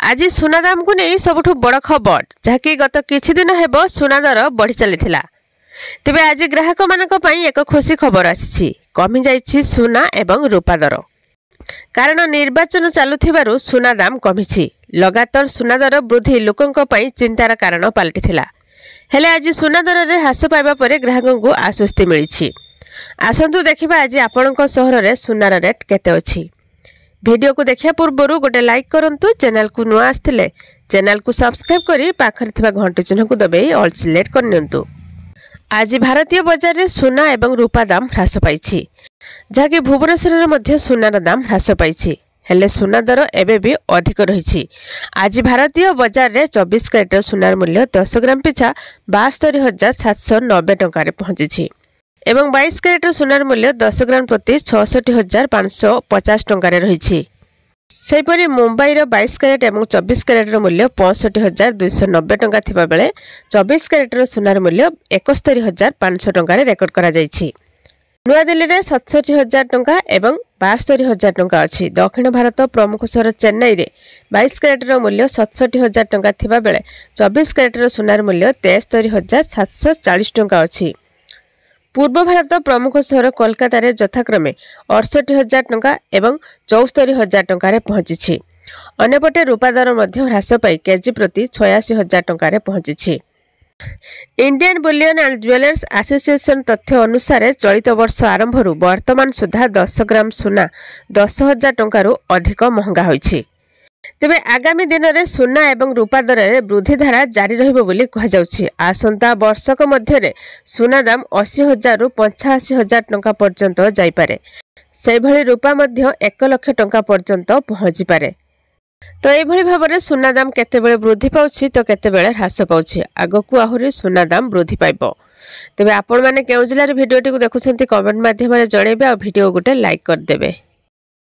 आज सुना दाम को नहीं सबुठ बड़ खबर जहाँकि गत किछि दिन हेब सुना दर बढ़ी चली तेबे आज ग्राहक मानक पई एक खुशी खबर आसी कमी जाइछि सुना एवं रूपा दर कारण निर्वाचन चालुथिबारु सुना दाम कमिछि। लगातार सुना दर वृद्धि लोकंक पई चिंतार कारण पलटिथिला हेले आज सुना दर रे ह्रास पाइबा परे ग्राहक को आश्वस्ति मिलिछि। आसंतु देखिबा आज आपणक सहर रे सुनार रेट केते अछि। वीडियो को देखिया पूर्व गोटे लाइक करंतु, चैनल को नुआ आस्थिले चैनल को सब्सक्राइब करी पाखरे थिबा घंटी चिन्ह को दबाई ऑल सिलेक्ट करनियंतु। आज भारतीय बाजार रे सुना एवं रूपा दाम ह्रास पाइछि जहाँकि भुवनेश्वर रे मध्य सुनार दाम ह्रास पाइछि हेले सुना दर एबे भी अधिक रहिछि। आज भारतीय बाजार रे 24 कैरेट सुनार मूल्य 10 ग्राम पिछा 72,790 टंका रे पहुंचिछि एवं 22 कैरेट सुनार मूल्य 10 ग्राम प्रति 66,550 टंका रे रहिछि। सेपरि मुंबई रो 22 कैरेट एवं 24 कैरेट रो मूल्य 65,290 टंका थिबा बेले 24 कैरेट रो सुनार मूल्य 71,500 टंका रे रेकर्ड करा जायछि। नुआ दिल्ली रे 67,000 टंका एवं 72,000 टंका अछि। दक्षिण भारत प्रमुख शहर चेन्नई रे 22 कैरेट रो मूल्य 67,000 टंका थिबा बेले 24 कैरेट रो सुनार मूल्य 73,740 टंका अछि। पूर्व भारत प्रमुख शहर कोलकाता रे यथाक्रमे 68,000 टंका एवं 74,000 टंका रे पहुंचिछि। अन्यपटे रूपा दर मध्य ह्रास पाई केजी प्रति 86,000 टंका रे पहुंचिछि। Indian bullion and jewellers association तथ्य अनुसार चलित वर्ष आरंभ वर्तमान सुधा 10 ग्राम सुना 10,000 टंका अधिक महंगा होइछि। तेबे आगामी दिन में सुना एवं रूपा दर रे वृद्धि धारा जारी रहिबो बोली कहा जाउछि। आसंता वर्षक मध्य रे सुना दाम 80,000 रु 85,000 टंका पर्यंत जाई पारे। से भली रूपा मध्य 1 लाख टंका पर्यंत पहुंची पारे। तो ए भली भाबरे सुना दाम केतेबेले वृद्धि पाउछि तो केतेबेले ह्रास पाउछि। आगकु आहुरी सुना दाम वृद्धि पाइबो। तेबे आपण माने केउ जिल्ला रे भिडियोटी को देखुछन्ती कमेंट माध्यम रे जणेबे आ भिडियो गोटे लाइक कर देबे।